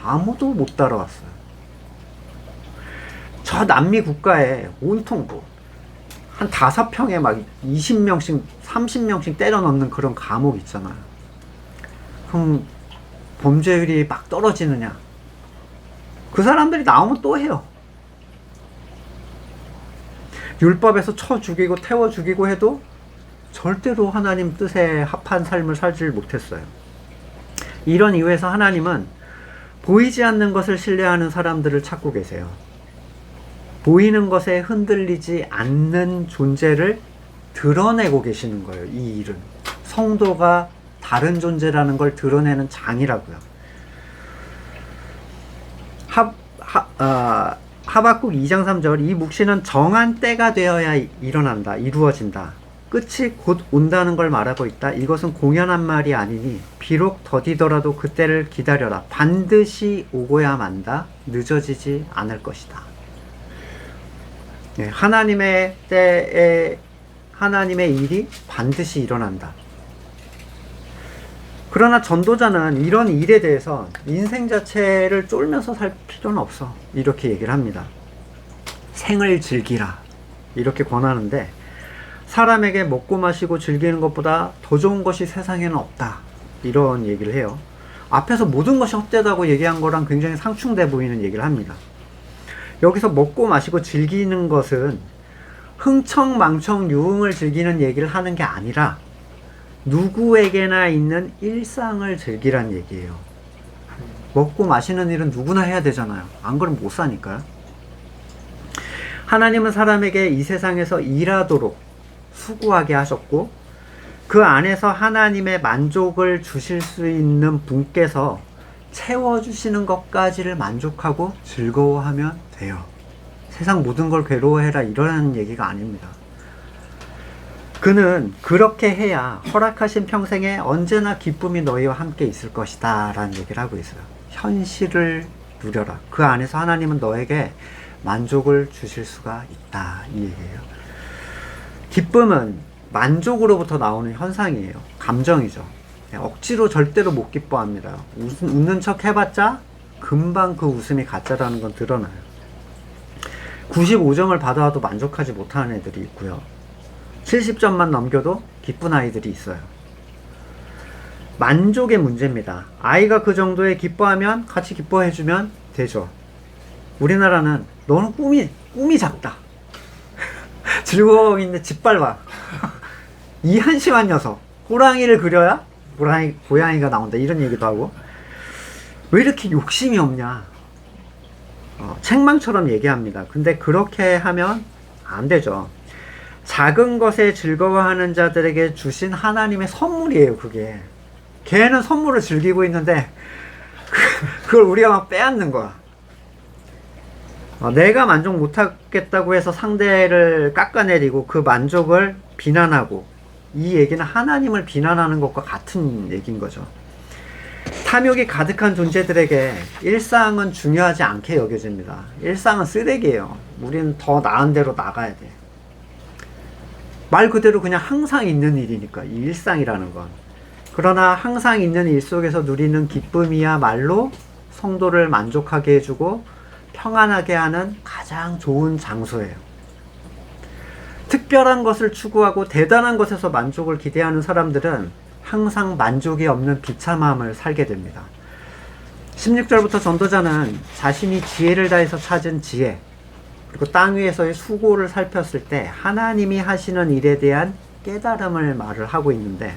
아무도 못 따라왔어요. 저 남미 국가에 온통 한 5평에 막 20명씩 30명씩 때려 넣는 그런 감옥 있잖아요. 그럼 범죄율이 막 떨어지느냐? 그 사람들이 나오면 또 해요. 율법에서 쳐 죽이고 태워 죽이고 해도 절대로 하나님 뜻에 합한 삶을 살지 못했어요. 이런 이유에서 하나님은 보이지 않는 것을 신뢰하는 사람들을 찾고 계세요. 보이는 것에 흔들리지 않는 존재를 드러내고 계시는 거예요. 이 일은 성도가 다른 존재라는 걸 드러내는 장이라고요. 하박국 2장 3절 이 묵시는 정한 때가 되어야 일어난다. 이루어진다. 끝이 곧 온다는 걸 말하고 있다. 이것은 공연한 말이 아니니 비록 더디더라도 그때를 기다려라. 반드시 오고야 만다. 늦어지지 않을 것이다. 네, 하나님의 때에 하나님의 일이 반드시 일어난다. 그러나 전도자는 이런 일에 대해서 인생 자체를 쫄면서 살 필요는 없어. 이렇게 얘기를 합니다. 생을 즐기라. 이렇게 권하는데 사람에게 먹고 마시고 즐기는 것보다 더 좋은 것이 세상에는 없다. 이런 얘기를 해요. 앞에서 모든 것이 헛되다고 얘기한 거랑 굉장히 상충돼 보이는 얘기를 합니다. 여기서 먹고 마시고 즐기는 것은 흥청망청 유흥을 즐기는 얘기를 하는 게 아니라 누구에게나 있는 일상을 즐기란 얘기예요. 먹고 마시는 일은 누구나 해야 되잖아요. 안 그러면 못 사니까요. 하나님은 사람에게 이 세상에서 일하도록 수고하게 하셨고 그 안에서 하나님의 만족을 주실 수 있는 분께서 채워주시는 것까지를 만족하고 즐거워하면 돼요. 세상 모든 걸 괴로워해라 이러라는 얘기가 아닙니다. 그는 그렇게 해야 허락하신 평생에 언제나 기쁨이 너희와 함께 있을 것이다 라는 얘기를 하고 있어요. 현실을 누려라. 그 안에서 하나님은 너에게 만족을 주실 수가 있다 이 얘기예요. 기쁨은 만족으로부터 나오는 현상이에요. 감정이죠. 억지로 절대로 못 기뻐합니다. 웃는 척 해봤자 금방 그 웃음이 가짜라는 건 드러나요. 95점을 받아와도 만족하지 못하는 애들이 있고요. 70점만 넘겨도 기쁜 아이들이 있어요. 만족의 문제입니다. 아이가 그 정도에 기뻐하면 같이 기뻐해주면 되죠. 우리나라는 너는 꿈이 작다. 즐거움인데 짓밟아. 이 한심한 녀석. 호랑이를 그려야 고양이가 나온다. 이런 얘기도 하고. 왜 이렇게 욕심이 없냐. 책망처럼 얘기합니다. 근데 그렇게 하면 안 되죠. 작은 것에 즐거워하는 자들에게 주신 하나님의 선물이에요, 그게. 걔는 선물을 즐기고 있는데, 그걸 우리가 막 빼앗는 거야. 내가 만족 못하겠다고 해서 상대를 깎아내리고 그 만족을 비난하고, 이 얘기는 하나님을 비난하는 것과 같은 얘기인 거죠. 탐욕이 가득한 존재들에게 일상은 중요하지 않게 여겨집니다. 일상은 쓰레기예요. 우리는 더 나은 데로 나가야 돼. 말 그대로 그냥 항상 있는 일이니까, 이 일상이라는 건. 그러나 항상 있는 일 속에서 누리는 기쁨이야말로 성도를 만족하게 해주고 평안하게 하는 가장 좋은 장소예요. 특별한 것을 추구하고 대단한 것에서 만족을 기대하는 사람들은 항상 만족이 없는 비참함을 살게 됩니다. 16절부터 전도자는 자신이 지혜를 다해서 찾은 지혜, 그리고 땅 위에서의 수고를 살폈을 때 하나님이 하시는 일에 대한 깨달음을 말을 하고 있는데,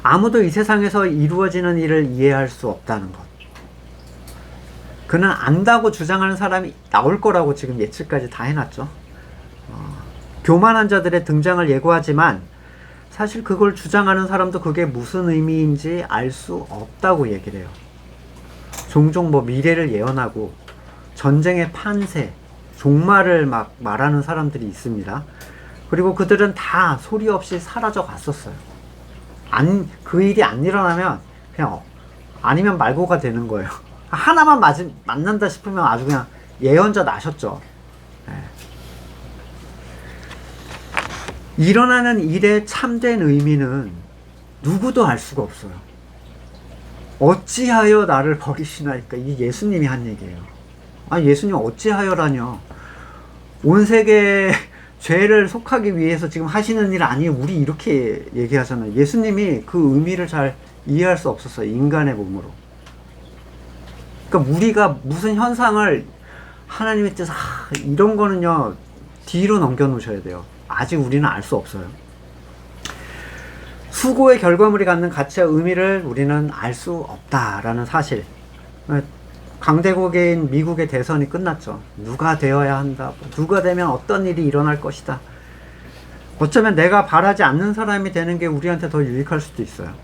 아무도 이 세상에서 이루어지는 일을 이해할 수 없다는 것. 그는 안다고 주장하는 사람이 나올 거라고 지금 예측까지 다 해놨죠. 교만한 자들의 등장을 예고하지만 사실 그걸 주장하는 사람도 그게 무슨 의미인지 알 수 없다고 얘기를 해요. 종종 미래를 예언하고 전쟁의 판세, 종말을 막 말하는 사람들이 있습니다. 그리고 그들은 다 소리 없이 사라져 갔었어요. 그 일이 안 일어나면 그냥 아니면 말고가 되는 거예요. 하나만 만난다 싶으면 아주 그냥 예언자 나셨죠. 네. 일어나는 일의 참된 의미는 누구도 알 수가 없어요. 어찌하여 나를 버리시나이까. 이게 예수님이 한 얘기예요. 예수님 어찌하여라뇨. 온 세계 죄를 속하기 위해서 지금 하시는 일 아니에요. 우리 이렇게 얘기하잖아요. 예수님이 그 의미를 잘 이해할 수 없었어요. 인간의 몸으로. 그러니까 우리가 무슨 현상을 하나님의 뜻, 이런 거는요, 뒤로 넘겨 놓으셔야 돼요. 아직 우리는 알 수 없어요. 수고의 결과물이 갖는 가치와 의미를 우리는 알 수 없다라는 사실. 강대국인 미국의 대선이 끝났죠. 누가 되어야 한다. 누가 되면 어떤 일이 일어날 것이다. 어쩌면 내가 바라지 않는 사람이 되는 게 우리한테 더 유익할 수도 있어요.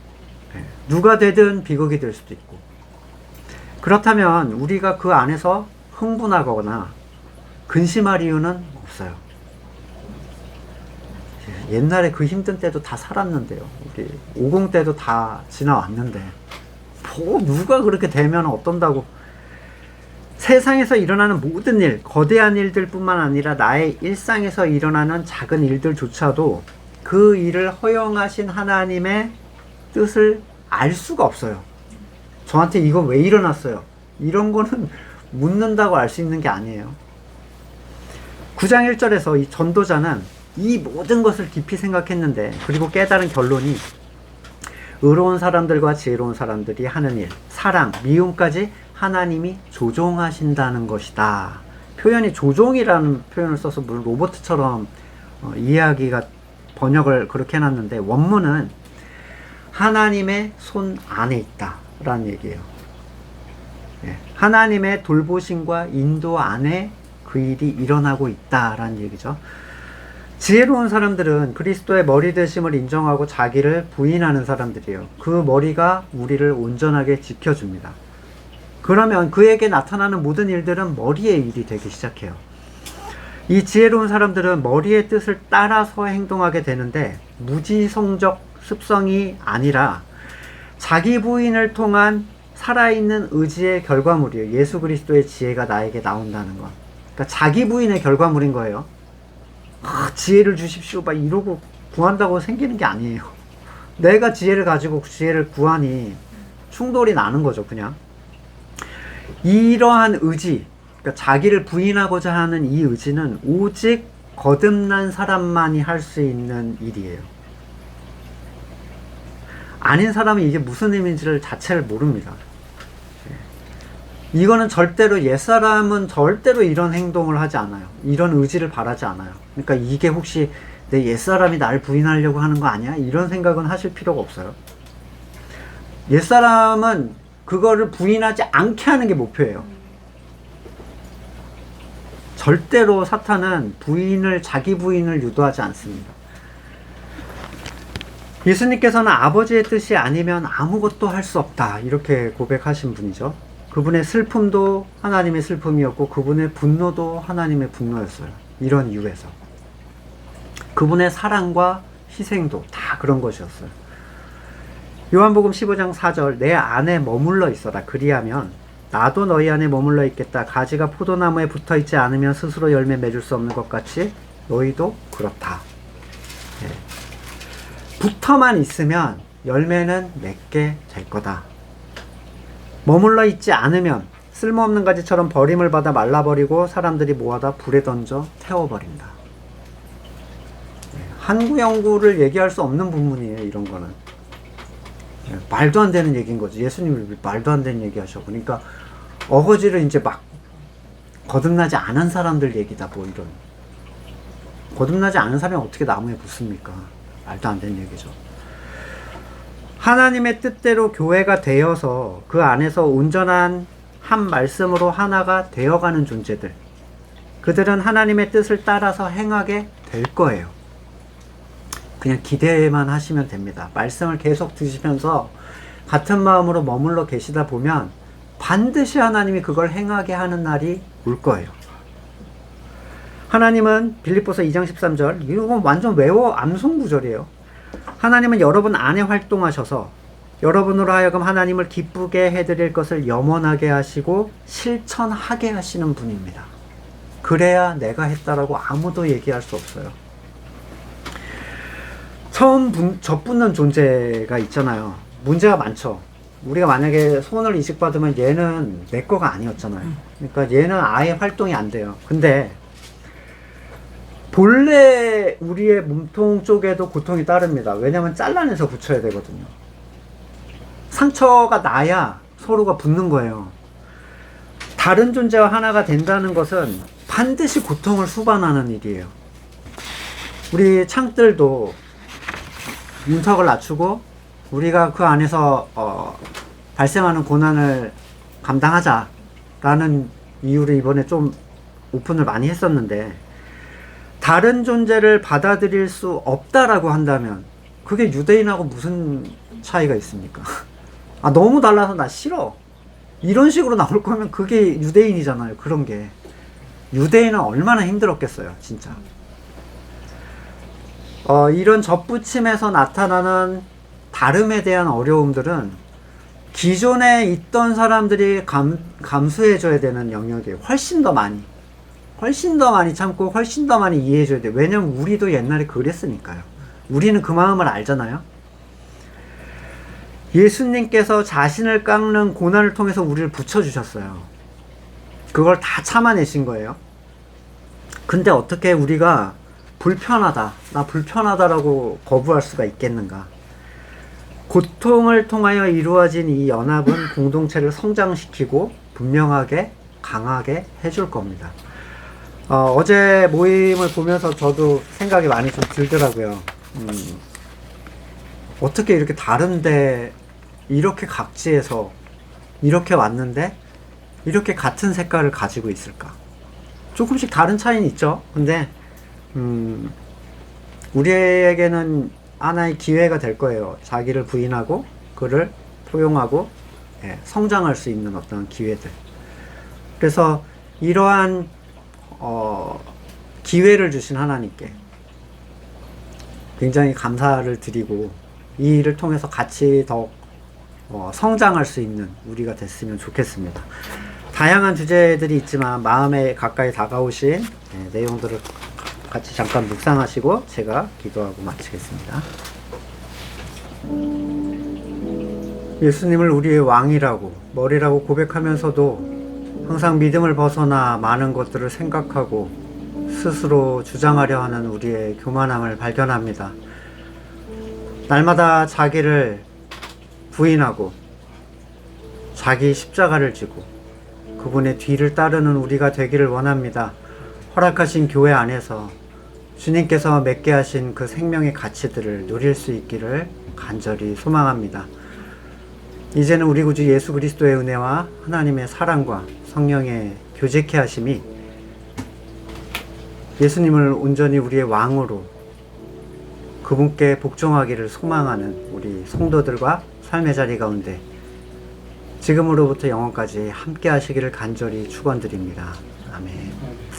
누가 되든 비극이 될 수도 있고. 그렇다면 우리가 그 안에서 흥분하거나 근심할 이유는 없어요. 옛날에 그 힘든 때도 다 살았는데요. 우리 50 때도 다 지나왔는데 뭐 누가 그렇게 되면 어떤다고. 세상에서 일어나는 모든 일, 거대한 일들 뿐만 아니라 나의 일상에서 일어나는 작은 일들조차도 그 일을 허용하신 하나님의 뜻을 알 수가 없어요. 저한테 이거 왜 일어났어요? 이런 거는 묻는다고 알 수 있는 게 아니에요. 9장 1절에서 이 전도자는 이 모든 것을 깊이 생각했는데, 그리고 깨달은 결론이 의로운 사람들과 지혜로운 사람들이 하는 일, 사랑, 미움까지 하나님이 조종하신다는 것이다. 표현이 조종이라는 표현을 써서 물론 로봇처럼 이야기가 번역을 그렇게 해놨는데, 원문은 하나님의 손 안에 있다 라는 얘기예요. 하나님의 돌보심과 인도 안에 그 일이 일어나고 있다 라는 얘기죠. 지혜로운 사람들은 그리스도의 머리 되심을 인정하고 자기를 부인하는 사람들이에요. 그 머리가 우리를 온전하게 지켜줍니다. 그러면 그에게 나타나는 모든 일들은 머리의 일이 되기 시작해요. 이 지혜로운 사람들은 머리의 뜻을 따라서 행동하게 되는데, 무지성적 습성이 아니라 자기 부인을 통한 살아있는 의지의 결과물이에요. 예수 그리스도의 지혜가 나에게 나온다는 것. 그러니까 자기 부인의 결과물인 거예요. 지혜를 주십시오 막 이러고 구한다고 생기는 게 아니에요. 내가 지혜를 가지고 지혜를 구하니 충돌이 나는 거죠. 그냥 이러한 의지, 그러니까 자기를 부인하고자 하는 이 의지는 오직 거듭난 사람만이 할 수 있는 일이에요. 아닌 사람은 이게 무슨 의미인지를 자체를 모릅니다. 이거는 절대로, 옛사람은 절대로 이런 행동을 하지 않아요. 이런 의지를 바라지 않아요. 그러니까 이게 혹시 내 옛사람이 나를 부인하려고 하는 거 아니야? 이런 생각은 하실 필요가 없어요. 옛사람은 그거를 부인하지 않게 하는 게 목표예요. 절대로 사탄은 자기 부인을 유도하지 않습니다. 예수님께서는 아버지의 뜻이 아니면 아무것도 할 수 없다 이렇게 고백하신 분이죠. 그분의 슬픔도 하나님의 슬픔이었고 그분의 분노도 하나님의 분노였어요. 이런 이유에서 그분의 사랑과 희생도 다 그런 것이었어요. 요한복음 15장 4절, 내 안에 머물러 있어라. 그리하면 나도 너희 안에 머물러 있겠다. 가지가 포도나무에 붙어 있지 않으면 스스로 열매 맺을 수 없는 것 같이 너희도 그렇다. 붙어만 있으면 열매는 맺게 될 거다. 머물러 있지 않으면 쓸모없는 가지처럼 버림을 받아 말라버리고 사람들이 모아다 불에 던져 태워버린다. 한구영구를 얘기할 수 없는 부분이에요. 이런 거는 말도 안 되는 얘기인 거죠. 예수님이 말도 안 되는 얘기 하셔. 그러니까 어거지를 이제 막 거듭나지 않은 사람들 얘기다. 뭐 이런 거듭나지 않은 사람이 어떻게 나무에 붙습니까? 말도 안 되는 얘기죠. 하나님의 뜻대로 교회가 되어서 그 안에서 온전한 한 말씀으로 하나가 되어가는 존재들, 그들은 하나님의 뜻을 따라서 행하게 될 거예요. 그냥 기대만 하시면 됩니다. 말씀을 계속 드시면서 같은 마음으로 머물러 계시다 보면 반드시 하나님이 그걸 행하게 하는 날이 올 거예요. 하나님은 빌립보서 2장 13절, 이건 완전 암송 구절이에요. 하나님은 여러분 안에 활동하셔서 여러분으로 하여금 하나님을 기쁘게 해드릴 것을 염원하게 하시고 실천하게 하시는 분입니다. 그래야 내가 했다라고 아무도 얘기할 수 없어요. 처음 젖붙는 존재가 있잖아요. 문제가 많죠. 우리가 만약에 손을 이식받으면 얘는 내 거가 아니었잖아요. 그러니까 얘는 아예 활동이 안 돼요. 근데 본래 우리의 몸통 쪽에도 고통이 따릅니다. 왜냐면 잘라내서 붙여야 되거든요. 상처가 나야 서로가 붙는 거예요. 다른 존재와 하나가 된다는 것은 반드시 고통을 수반하는 일이에요. 우리 창들도 문턱을 낮추고 우리가 그 안에서 발생하는 고난을 감당하자라는 이유로 이번에 좀 오픈을 많이 했었는데, 다른 존재를 받아들일 수 없다라고 한다면 그게 유대인하고 무슨 차이가 있습니까? 너무 달라서 나 싫어. 이런 식으로 나올 거면 그게 유대인이잖아요. 그런 게. 유대인은 얼마나 힘들었겠어요, 진짜. 이런 접붙임에서 나타나는 다름에 대한 어려움들은 기존에 있던 사람들이 감수해줘야 되는 영역이에요. 훨씬 더 많이 참고 훨씬 더 많이 이해해줘야 돼요. 왜냐면 우리도 옛날에 그랬으니까요. 우리는 그 마음을 알잖아요. 예수님께서 자신을 깎는 고난을 통해서 우리를 붙여주셨어요. 그걸 다 참아내신 거예요. 근데 어떻게 우리가 나 불편하다라고 거부할 수가 있겠는가? 고통을 통하여 이루어진 이 연합은 공동체를 성장시키고 분명하게 강하게 해줄 겁니다. 어제 모임을 보면서 저도 생각이 많이 좀 들더라고요. 어떻게 이렇게 다른데 이렇게 각지에서 이렇게 왔는데 이렇게 같은 색깔을 가지고 있을까? 조금씩 다른 차이는 있죠. 근데 우리에게는 하나의 기회가 될 거예요. 자기를 부인하고 그를 포용하고 성장할 수 있는 어떤 기회들. 그래서 이러한 기회를 주신 하나님께 굉장히 감사를 드리고 이 일을 통해서 같이 더 성장할 수 있는 우리가 됐으면 좋겠습니다. 다양한 주제들이 있지만 마음에 가까이 다가오신 내용들을 같이 잠깐 묵상하시고 제가 기도하고 마치겠습니다. 예수님을 우리의 왕이라고 머리라고 고백하면서도 항상 믿음을 벗어나 많은 것들을 생각하고 스스로 주장하려 하는 우리의 교만함을 발견합니다. 날마다 자기를 부인하고 자기 십자가를 지고 그분의 뒤를 따르는 우리가 되기를 원합니다. 허락하신 교회 안에서 주님께서 맺게 하신 그 생명의 가치들을 누릴 수 있기를 간절히 소망합니다. 이제는 우리 구주 예수 그리스도의 은혜와 하나님의 사랑과 성령의 교제케 하심이 예수님을 온전히 우리의 왕으로 그분께 복종하기를 소망하는 우리 성도들과 삶의 자리 가운데 지금으로부터 영원까지 함께 하시기를 간절히 축원드립니다. 아멘.